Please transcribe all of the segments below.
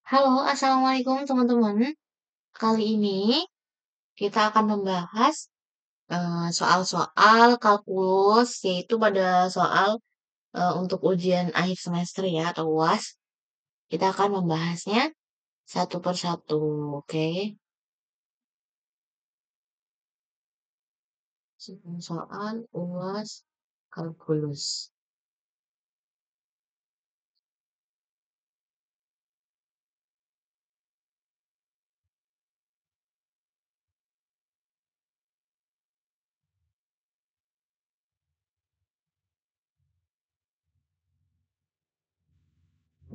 Halo, assalamualaikum teman-teman. Kali ini kita akan membahas soal-soal kalkulus, yaitu pada soal untuk ujian akhir semester ya atau UAS. Kita akan membahasnya satu per satu, oke? Soal UAS kalkulus.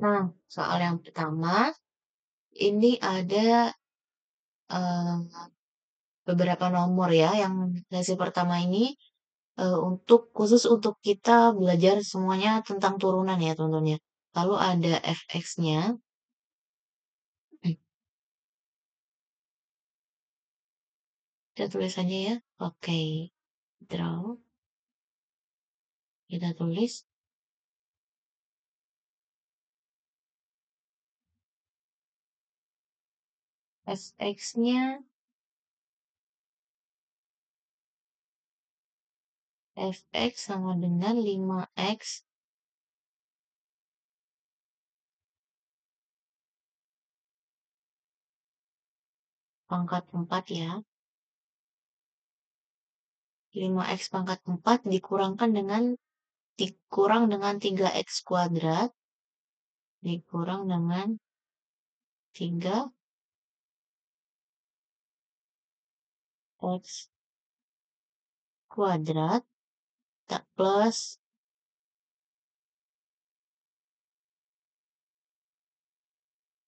Nah, soal yang pertama ini ada eh, beberapa nomor ya. Yang sesi pertama ini khusus untuk kita belajar semuanya tentang turunan ya tentunya. Lalu ada fx-nya. Kita tulis aja ya. Oke. Draw. Kita tulis fx-nya fx sama dengan 5x pangkat 4 ya. 5x pangkat 4 dikurang dengan 3x kuadrat dikurang dengan 3x kuadrat tak plus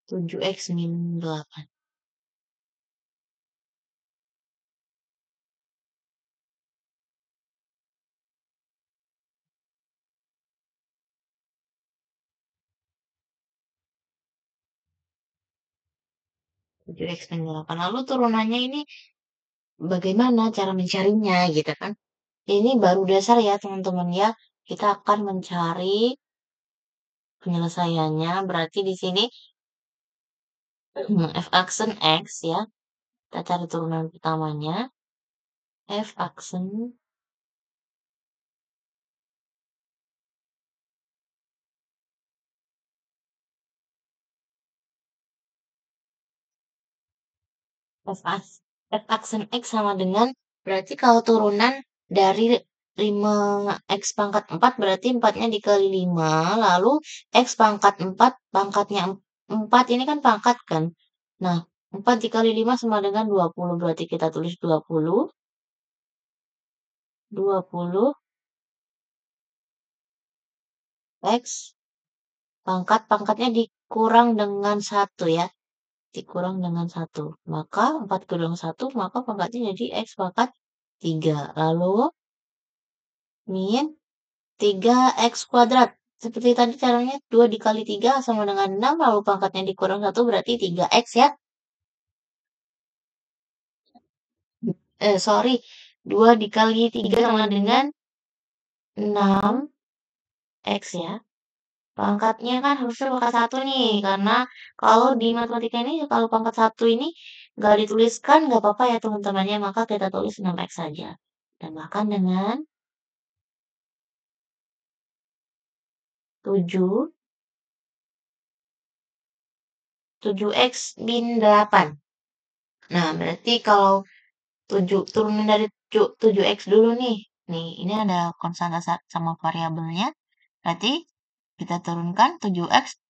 7x min 8. 7x min 8. Lalu turunannya ini bagaimana cara mencarinya gitu kan? Ini baru dasar ya teman-teman ya. Kita akan mencari penyelesaiannya. Berarti di sini f aksen x ya. Kita cari turunan pertamanya. F aksen F aksen x sama dengan berarti kalau turunan dari 5x pangkat 4 berarti 4-nya dikali 5. Lalu x pangkat 4 pangkatnya 4 ini kan pangkat kan. Nah, 4 dikali 5 sama dengan 20. Berarti kita tulis 20. 20 X pangkatnya dikurang dengan 1 ya. Dikurang dengan 1. Maka 4 kurang 1, maka pangkatnya jadi X pangkat 3. Lalu min 3x kuadrat. Seperti tadi caranya 2 dikali 3 sama dengan 6, lalu pangkatnya dikurang 1 berarti 3x ya. Sorry, 2 dikali 3 sama dengan 6x ya. Pangkatnya kan harusnya pangkat 1 nih, karena kalau di matematika ini kalau pangkat 1 ini nggak dituliskan nggak apa-apa ya teman-temannya, maka kita tulis 6x saja. Tambahkan dengan 7x min 8. Nah, berarti kalau 7 turunan dari 7x dulu nih. Nih, ini ada konstanta sama variabelnya. Berarti kita turunkan 7x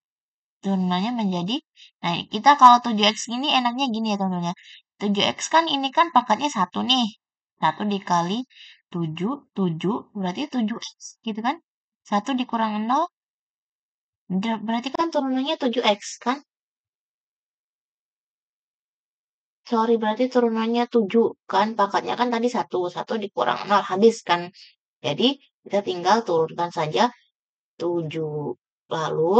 turunannya menjadi, nah kita kalau 7x ini enaknya gini ya teman-teman ya. 7x kan ini kan pangkatnya 1 nih. 1 dikali 7, 7 berarti 7x gitu kan. 1 dikurang 0 berarti kan turunannya 7x kan. Sorry, berarti turunannya 7 kan. Pangkatnya kan tadi 1. 1 dikurang 0 habis kan. Jadi kita tinggal turunkan saja 7. Lalu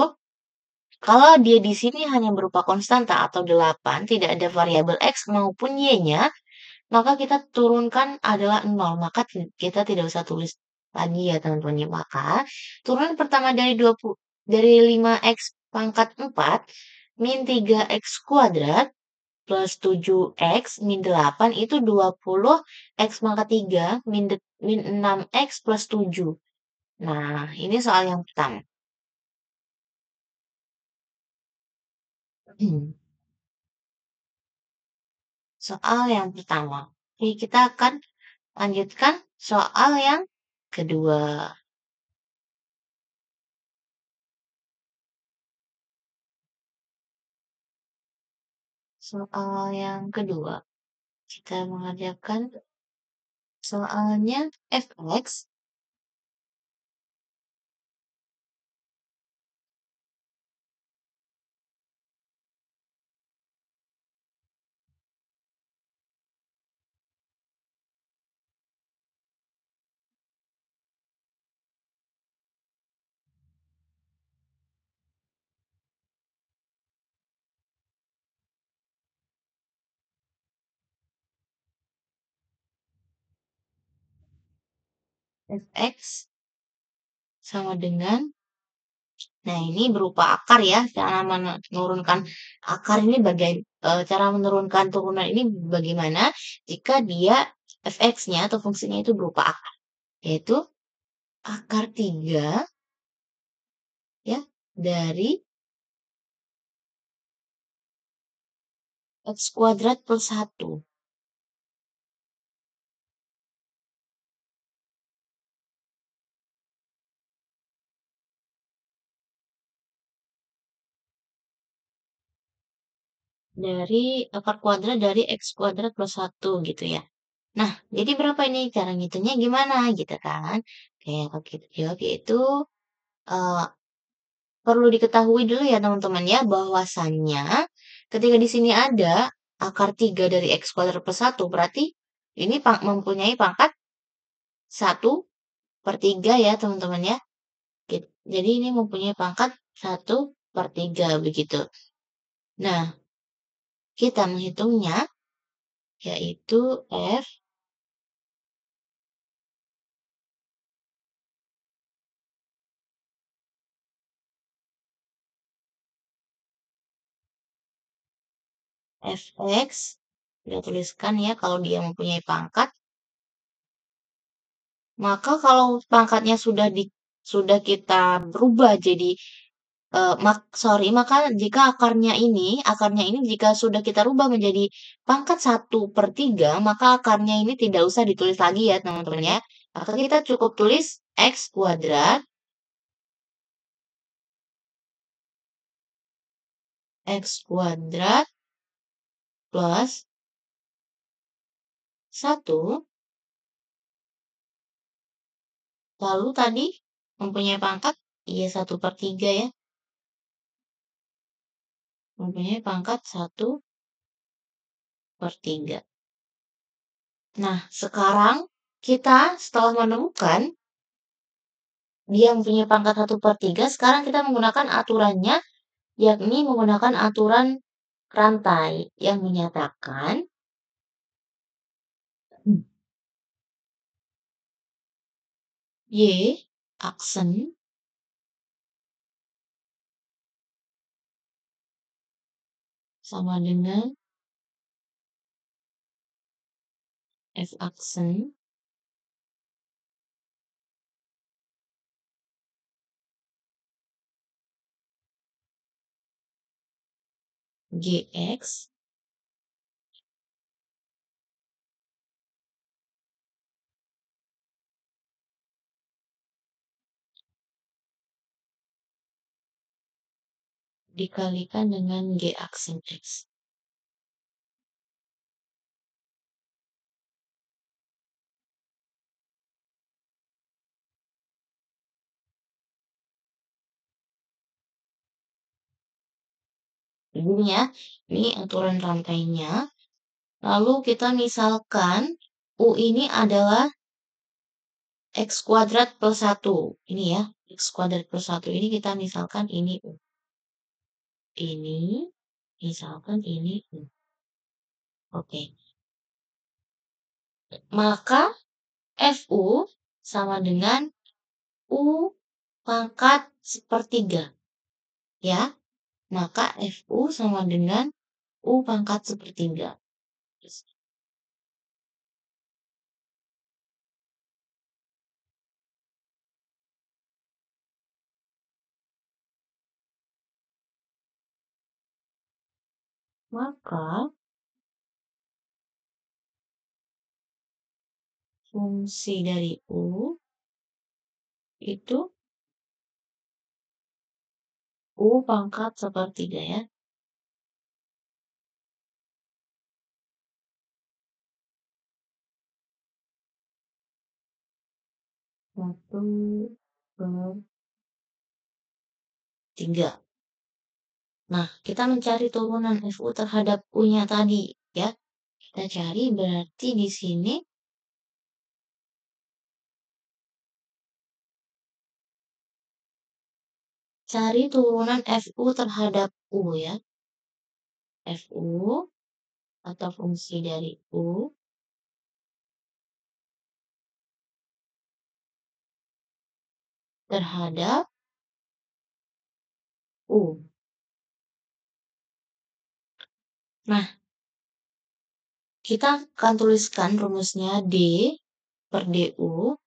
kalau dia di sini hanya berupa konstanta atau 8, tidak ada variabel x maupun y-nya, maka kita turunkan adalah 0. Maka kita tidak usah tulis lagi ya teman-teman. Maka turunan pertama dari 5x pangkat 4 min 3x kuadrat plus 7x min 8 itu 20 x pangkat 3 min 6x plus 7. Nah, ini soal yang pertama. Soal yang pertama. Oke, kita akan lanjutkan soal yang kedua. Soal yang kedua. Kita mengerjakan soalnya fx fx sama dengan, nah ini berupa akar ya, cara menurunkan akar ini cara menurunkan turunan ini bagaimana jika dia fx-nya atau fungsinya itu berupa akar, yaitu akar 3 ya dari x kuadrat plus 1. Dari akar kuadrat dari x kuadrat plus 1 gitu ya. Nah, jadi berapa ini? Cara ngitungnya gimana gitu kan? Kayak kalau kita jawab yaitu eh, perlu diketahui dulu ya teman-teman ya bahwasannya ketika di sini ada akar 3 dari x kuadrat plus 1 berarti ini mempunyai pangkat 1/3 ya teman-teman ya. Jadi ini mempunyai pangkat 1/3 begitu. Nah, kita menghitungnya yaitu fx kita tuliskan ya kalau dia mempunyai pangkat, maka kalau pangkatnya sudah kita berubah jadi maka jika akarnya ini jika sudah kita rubah menjadi pangkat 1/3, maka akarnya ini tidak usah ditulis lagi ya teman-teman ya. Maka kita cukup tulis x kuadrat plus 1, lalu tadi mempunyai pangkat, iya 1/3 ya, mempunyai pangkat 1/3. Nah, sekarang kita setelah menemukan dia mempunyai pangkat 1/3, sekarang kita menggunakan aturannya, yakni menggunakan aturan rantai yang menyatakan Y aksen sama dengan F aksen GX dikalikan dengan G aksen X. Ini ya, ini aturan rantainya. Lalu kita misalkan U ini adalah X kuadrat plus 1. Ini ya, X kuadrat plus 1 ini kita misalkan ini U. Ini, misalkan ini U. Oke. Maka FU sama dengan U pangkat 1/3. Ya. maka FU sama dengan U pangkat sepertiga. Maka fungsi dari U itu U pangkat sepertiga ya. Satu per 3. Nah, kita mencari turunan FU terhadap U-nya tadi ya. Kita cari berarti di sini cari turunan FU terhadap U ya. FU atau fungsi dari U terhadap U. Nah, kita akan tuliskan rumusnya D per DU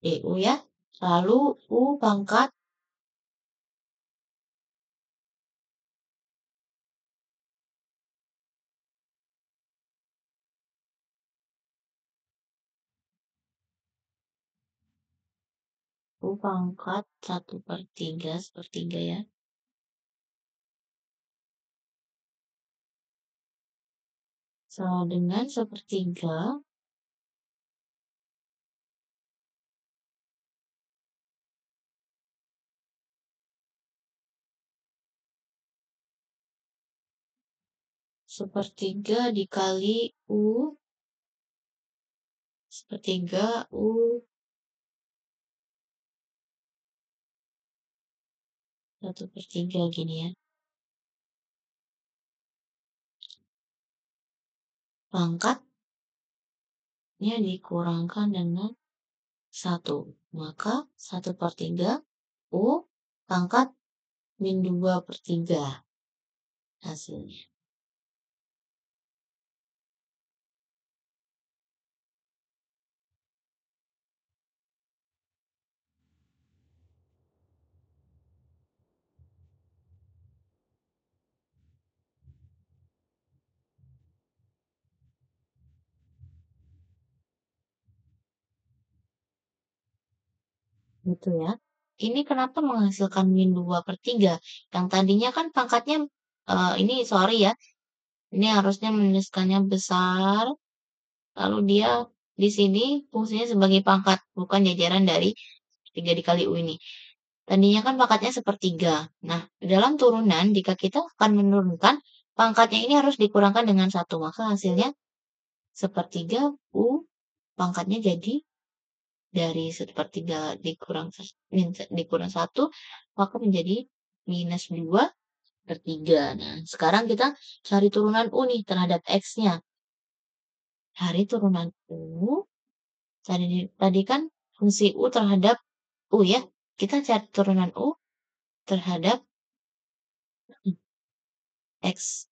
DU ya. Lalu U pangkat U pangkat 1/3 sepertiga ya. Sama dengan sepertiga sepertiga dikali U sepertiga U 1/3 gini ya. Pangkatnya dikurangkan dengan 1. Maka 1/3 U pangkat min 2/3 hasilnya. Gitu ya. Ini kenapa menghasilkan min 2/3? Yang tadinya kan pangkatnya, ini sorry ya, ini harusnya menuliskannya besar, lalu dia di sini fungsinya sebagai pangkat, bukan jajaran dari 3 dikali U ini. Tadinya kan pangkatnya sepertiga. Nah, dalam turunan, jika kita akan menurunkan, pangkatnya ini harus dikurangkan dengan 1. Maka hasilnya sepertiga U pangkatnya jadi dari 1/3 dikurang 1, maka menjadi minus 2/3. Nah, sekarang kita cari turunan U nih terhadap X-nya. Cari turunan U. Tadi kan fungsi U terhadap U ya. Kita cari turunan U terhadap X.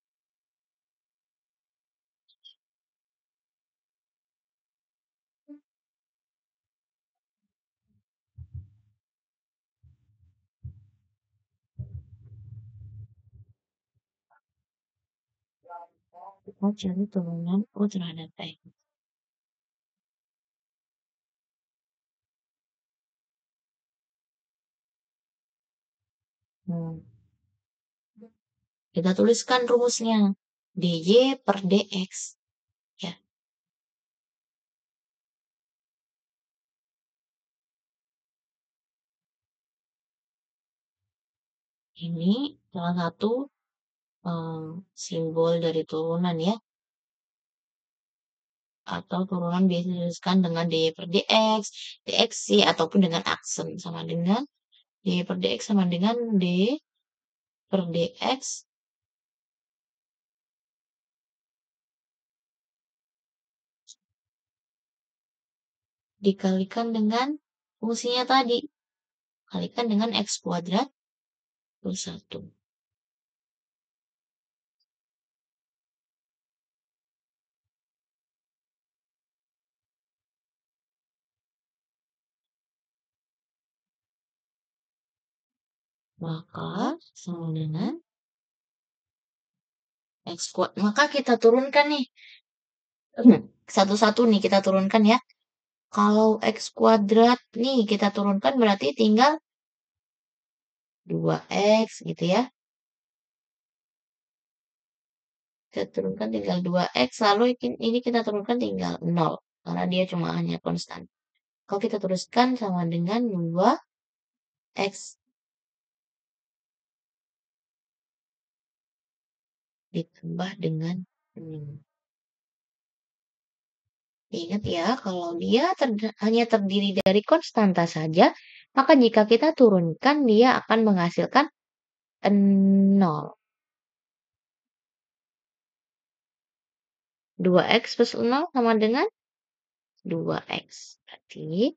Kita cari turunan U terhadap X. Kita tuliskan rumusnya. DY per DX. Ya. Ini salah satu simbol dari turunan ya. Atau turunan biasa dituliskan dengan DY per DX, DXY, ataupun dengan aksen. Sama dengan DY per DX sama dengan D per DX dikalikan dengan fungsinya tadi. Kalikan dengan X kuadrat plus 1. Maka sama dengan X kuadrat. Maka kita turunkan nih. Satu-satu nih kita turunkan ya. Kalau X kuadrat nih kita turunkan berarti tinggal 2X gitu ya. Kita turunkan tinggal 2X, lalu ini kita turunkan tinggal 0. Karena dia cuma hanya konstan. Kalau kita teruskan sama dengan 2X ditambah dengan 6. Ingat ya, kalau dia hanya terdiri dari konstanta saja, maka jika kita turunkan, dia akan menghasilkan 0. 2X plus 0 sama dengan 2X. Berarti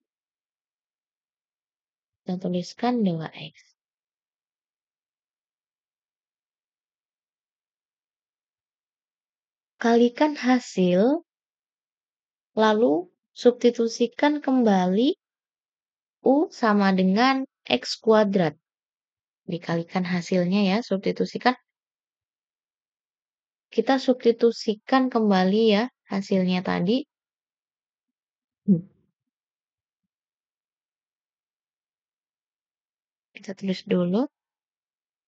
kita tuliskan 2X. Kalikan hasil, lalu substitusikan kembali U sama dengan X kuadrat. Dikalikan hasilnya ya, substitusikan. Kita substitusikan kembali ya hasilnya tadi. Kita tulis dulu.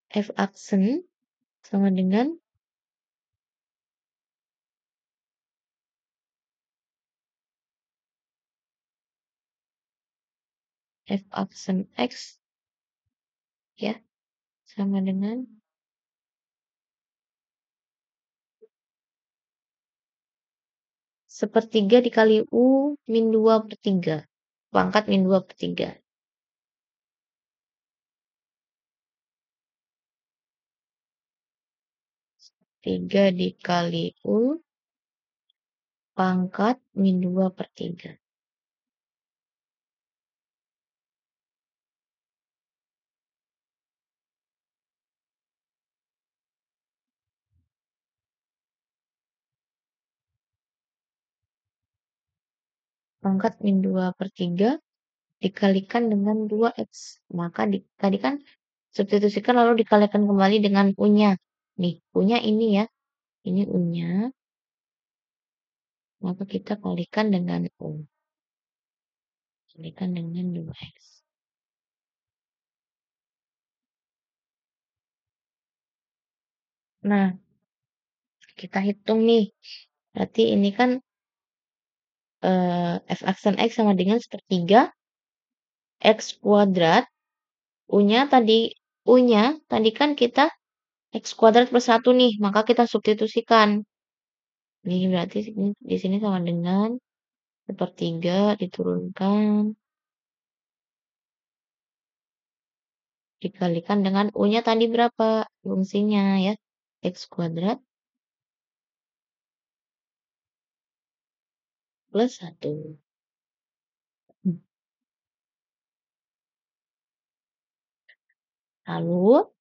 F aksen sama dengan F aksen X ya, sama dengan sepertiga dikali U min 2 per 3. Pangkat min 2 per 3. 3 dikali U pangkat min 2 per 3. Pangkat min 2 per 3 dikalikan dengan 2X. Maka tadi kan substitusikan lalu dikalikan kembali dengan U-nya. Nih, U-nya ini ya. Ini U-nya. Maka kita kalikan dengan U. Kalikan dengan 2X. Nah, kita hitung nih. Berarti ini kan F aksen X sama dengan sepertiga X kuadrat. U-nya tadi kan kita X kuadrat plus 1 nih. Maka kita substitusikan. Ini berarti di sini sama dengan sepertiga diturunkan. Dikalikan dengan U-nya tadi berapa? Fungsinya ya. X kuadrat plus 1. Lalu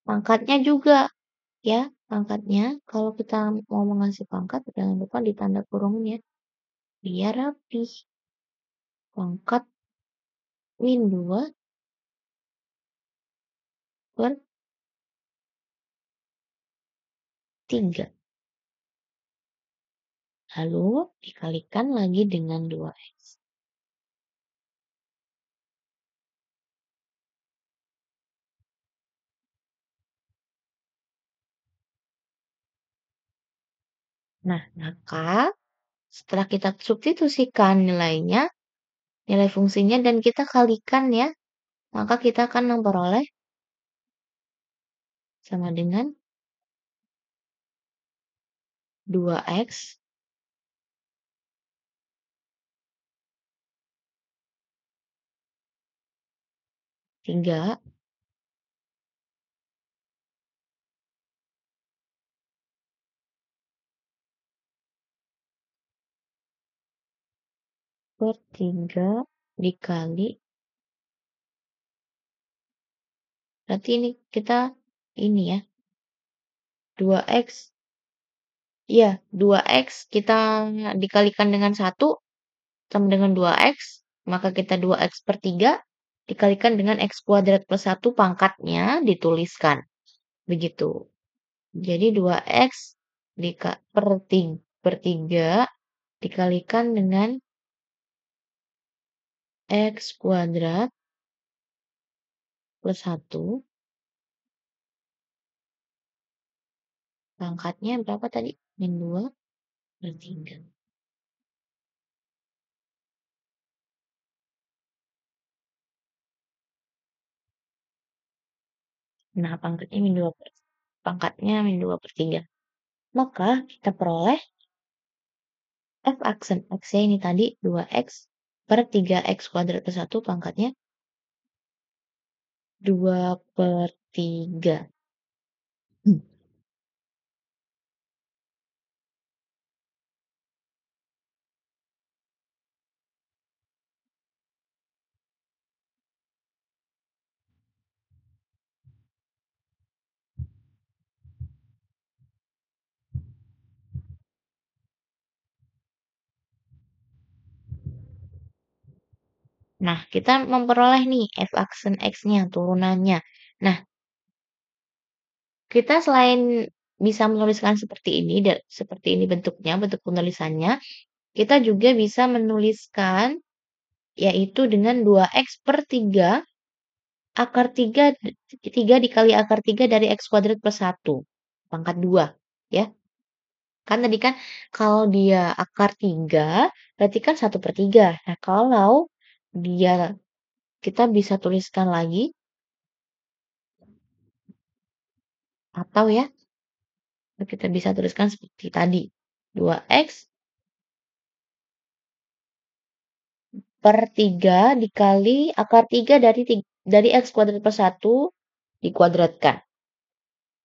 pangkatnya juga ya. Pangkatnya kalau kita mau mengasih pangkat jangan lupa ditanda kurungnya. Biar rapi. Pangkat min 2 per 3. Lalu dikalikan lagi dengan 2X. Nah, maka setelah kita substitusikan nilainya, nilai fungsinya dan kita kalikan ya, maka kita akan memperoleh sama dengan 2X tiga per 3 dikali, berarti ini kita ini ya, 2x, ya 2x kita dikalikan dengan 1 sama dengan 2x, maka kita 2x per 3 dikalikan dengan x kuadrat plus 1 pangkatnya dituliskan. Begitu. Jadi 2x per 3 dikalikan dengan x kuadrat plus 1. Pangkatnya berapa tadi? Min 2 per 3. Nah, pangkatnya min 2 per 3. Maka kita peroleh f aksen x-nya ini tadi 2x per 3x kuadrat plus 1 pangkatnya 2 per 3. Nah, kita memperoleh nih f aksen x-nya, turunannya. Nah, kita selain bisa menuliskan seperti ini bentuknya, bentuk penulisannya, kita juga bisa menuliskan yaitu dengan 2x per 3 akar 3 dikali akar 3 dari x kuadrat plus 1 pangkat 2 ya. Kan tadi kan kalau dia akar 3 berarti kan 1 per 3. Nah, kalau dia kita bisa tuliskan lagi atau ya kita bisa tuliskan seperti tadi 2x per 3 dikali akar 3 dari x kuadrat plus 1 dikuadratkan.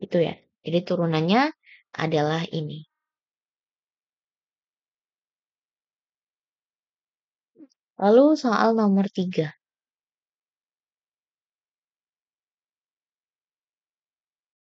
Itu ya. Jadi turunannya adalah ini. Lalu soal nomor 3.